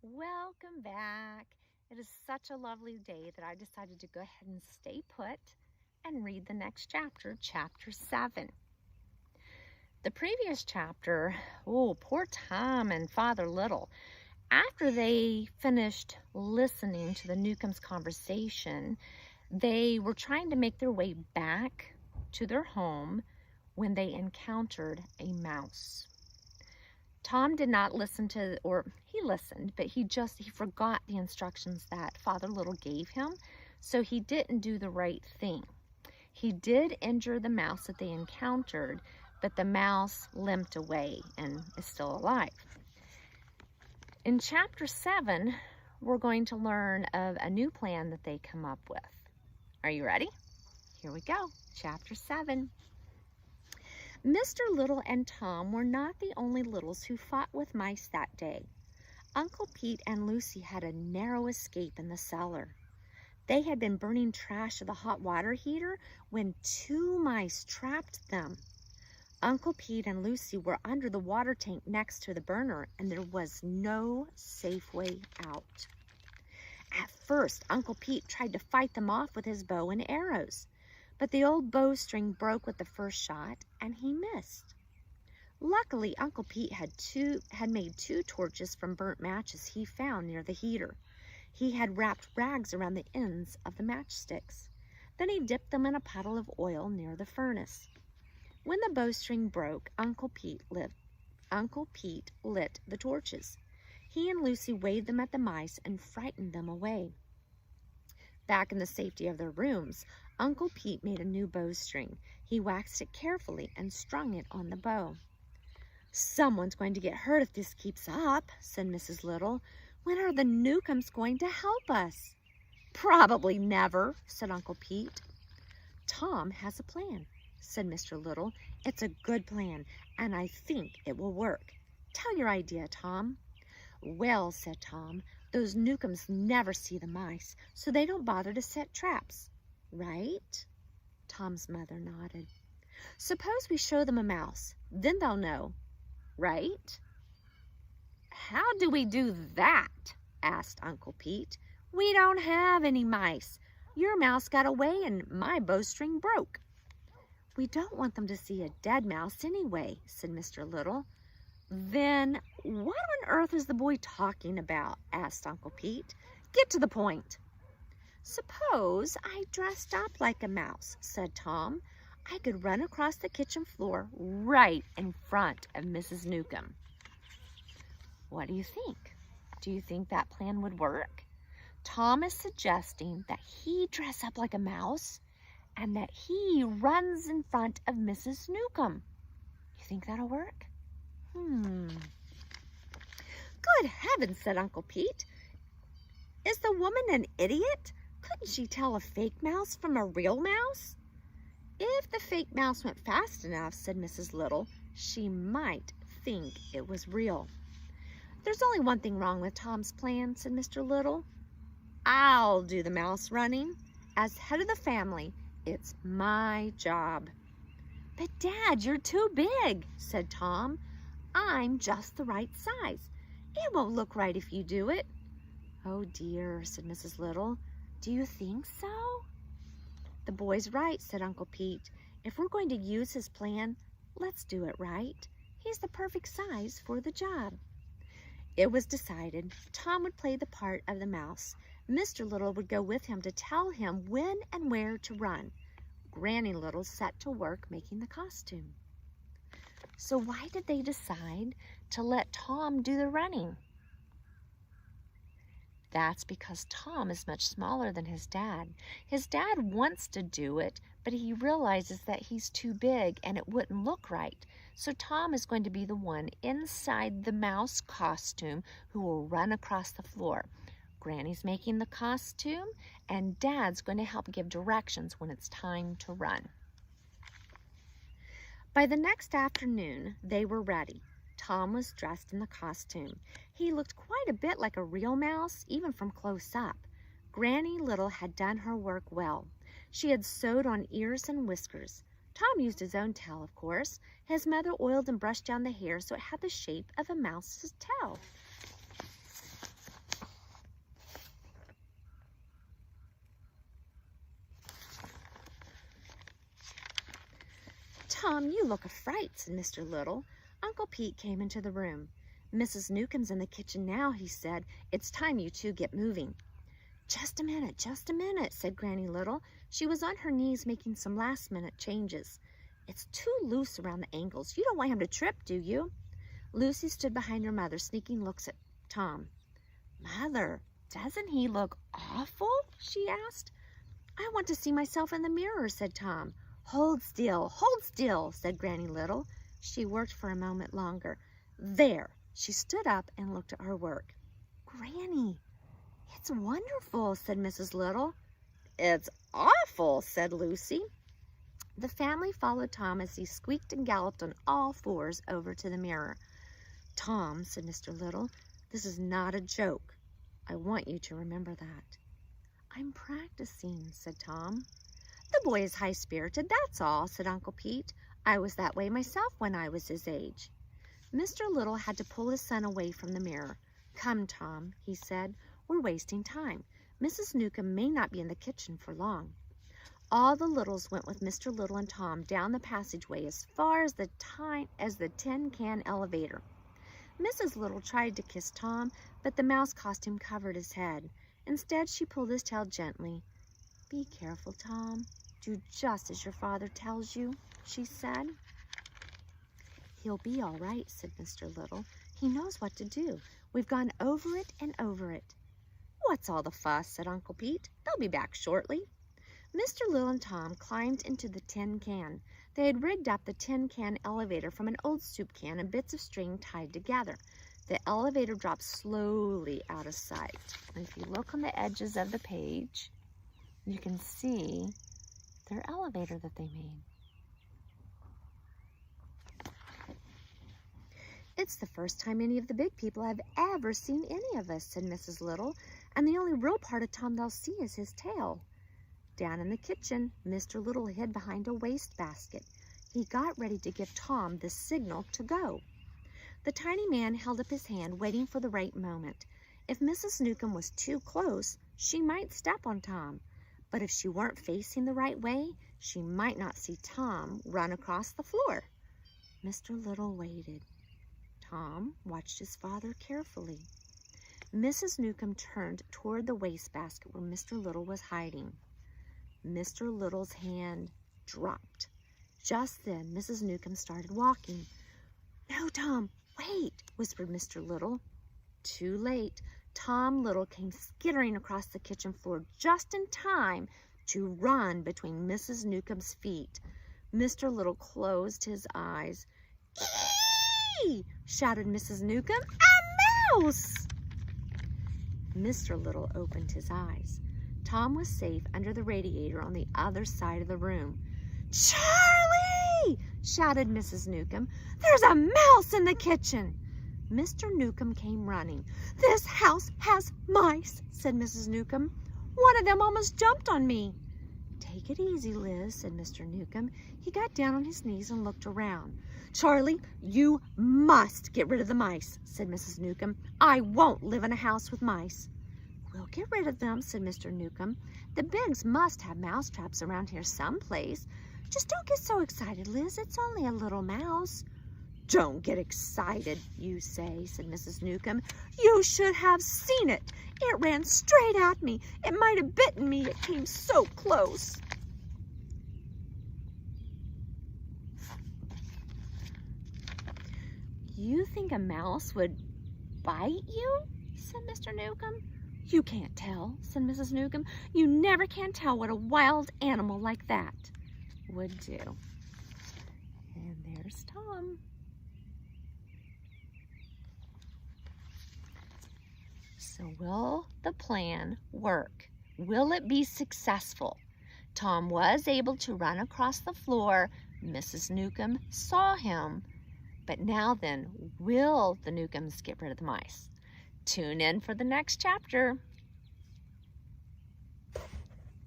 Welcome back. It is such a lovely day that I decided to go ahead and stay put and read the next chapter, chapter 7. The previous chapter, poor Tom and Father Little. After they finished listening to the Newcombs' conversation, they were trying to make their way back to their home when they encountered a mouse. Tom did not listen to, or he listened, but he forgot the instructions that Father Little gave him, so he didn't do the right thing. He did injure the mouse that they encountered, but the mouse limped away and is still alive. In chapter 7, we're going to learn of a new plan that they come up with. Are you ready? Here we go, chapter 7. Mr. Little and Tom were not the only littles who fought with mice that day. Uncle Pete and Lucy had a narrow escape in the cellar. They had been burning trash of the hot water heater when 2 mice trapped them. Uncle Pete and Lucy were under the water tank next to the burner, and there was no safe way out. At first, Uncle Pete tried to fight them off with his bow and arrows. But the old bowstring broke with the first shot, and he missed. Luckily, Uncle Pete had made 2 torches from burnt matches he found near the heater. He had wrapped rags around the ends of the matchsticks. Then he dipped them in a puddle of oil near the furnace. When the bowstring broke, Uncle Pete lit the torches. He and Lucy waved them at the mice and frightened them away. Back in the safety of their rooms, Uncle Pete made a new bowstring. He waxed it carefully and strung it on the bow. "Someone's going to get hurt if this keeps up," said Mrs. Little. "When are the Newcombs going to help us?" "Probably never," said Uncle Pete. "Tom has a plan," said Mr. Little. "It's a good plan, and I think it will work. Tell your idea, Tom." "Well," said Tom, "those Newcombs never see the mice, so they don't bother to set traps. Right?" Tom's mother nodded. "Suppose we show them a mouse. Then they'll know. Right?" "How do we do that?" asked Uncle Pete. "We don't have any mice. Your mouse got away and my bowstring broke." "We don't want them to see a dead mouse anyway," said Mr. Little. "Then what on earth is the boy talking about?" asked Uncle Pete. "Get to the point." "Suppose I dressed up like a mouse," said Tom. "I could run across the kitchen floor right in front of Mrs. Newcomb." What do you think? Do you think that plan would work? Tom is suggesting that he dress up like a mouse and that he runs in front of Mrs. Newcomb. You think that'll work? Good heavens, said Uncle Pete. Is the woman an idiot? Couldn't she tell a fake mouse from a real mouse? If the fake mouse went fast enough, said Mrs. Little, she might think it was real. There's only one thing wrong with Tom's plan, said Mr. Little. I'll do the mouse running. As head of the family, it's my job. But Dad, you're too big, said Tom. I'm just the right size. It won't look right if you do it. Oh dear, said Mrs. Little. Do you think so? The boy's right, said Uncle Pete. If we're going to use his plan, let's do it right. He's the perfect size for the job. It was decided Tom would play the part of the mouse. Mr. Little would go with him to tell him when and where to run. Granny Little set to work making the costume. So why did they decide to let Tom do the running? That's because Tom is much smaller than his dad. His dad wants to do it, but he realizes that he's too big and it wouldn't look right. So Tom is going to be the one inside the mouse costume who will run across the floor. Granny's making the costume, and Dad's going to help give directions when it's time to run. By the next afternoon, they were ready. Tom was dressed in the costume. He looked quite a bit like a real mouse, even from close up. Granny Little had done her work well. She had sewed on ears and whiskers. Tom used his own tail, of course. His mother oiled and brushed down the hair so it had the shape of a mouse's tail. "Tom, you look a fright," said Mr. Little. Uncle Pete came into the room. "Mrs. Newcomb's in the kitchen now," he said. "It's time you two get moving." Just a minute, said Granny Little. She was on her knees making some last-minute changes. "It's too loose around the ankles. You don't want him to trip, do you?" Lucy stood behind her mother, sneaking looks at Tom. "Mother, doesn't he look awful?" she asked. "I want to see myself in the mirror," said Tom. Hold still, said Granny Little. She worked for a moment longer. There, she stood up and looked at her work. "Granny, it's wonderful," said Mrs. Little. "It's awful," said Lucy. The family followed Tom as he squeaked and galloped on all fours over to the mirror. "Tom," said Mr. Little, "this is not a joke. I want you to remember that." "I'm practicing," said Tom. "The boy is high-spirited, that's all," said Uncle Pete. "I was that way myself when I was his age." Mr. Little had to pull his son away from the mirror. "Come, Tom," he said. "We're wasting time. Mrs. Newcomb may not be in the kitchen for long." All the Littles went with Mr. Little and Tom down the passageway as far as the tin can elevator. Mrs. Little tried to kiss Tom, but the mouse costume covered his head. Instead, she pulled his tail gently. "Be careful, Tom. Do just as your father tells you," she said. "He'll be all right," said Mr. Little. "He knows what to do. We've gone over it and over it." "What's all the fuss?" said Uncle Pete. "They'll be back shortly." Mr. Little and Tom climbed into the tin can. They had rigged up the tin can elevator from an old soup can and bits of string tied together. The elevator dropped slowly out of sight. And if you look on the edges of the page, you can see their elevator that they made. "It's the first time any of the big people have ever seen any of us," said Mrs. Little, "and the only real part of Tom they'll see is his tail." Down in the kitchen, Mr. Little hid behind a wastebasket. He got ready to give Tom the signal to go. The tiny man held up his hand, waiting for the right moment. If Mrs. Newcomb was too close, she might step on Tom. But if she weren't facing the right way, she might not see Tom run across the floor. Mr. Little waited. Tom watched his father carefully. Mrs. Newcomb turned toward the wastebasket where Mr. Little was hiding. Mr. Little's hand dropped. Just then, Mrs. Newcomb started walking. "No, Tom, wait," whispered Mr. Little. Too late. Tom Little came skittering across the kitchen floor just in time to run between Mrs. Newcomb's feet. Mr. Little closed his eyes. "Ee!" shouted Mrs. Newcomb. "A mouse!" Mr. Little opened his eyes. Tom was safe under the radiator on the other side of the room. "Charlie!" shouted Mrs. Newcomb. "There's a mouse in the kitchen!" Mr. Newcomb came running. "This house has mice," said Mrs. Newcomb. "One of them almost jumped on me." "Take it easy, Liz," said Mr. Newcomb. He got down on his knees and looked around. "Charlie, you must get rid of the mice," said Mrs. Newcomb. "I won't live in a house with mice." "We'll get rid of them," said Mr. Newcomb. "The Biggs must have mouse traps around here someplace. Just don't get so excited, Liz. It's only a little mouse." "Don't get excited, you say," said Mrs. Newcomb. "You should have seen it. It ran straight at me. It might have bitten me. It came so close." "You think a mouse would bite you?" said Mr. Newcomb. "You can't tell," said Mrs. Newcomb. "You never can tell what a wild animal like that would do." And there's Tom. So will the plan work? Will it be successful? Tom was able to run across the floor. Mrs. Newcomb saw him. But now then, will the Newcombs get rid of the mice? Tune in for the next chapter.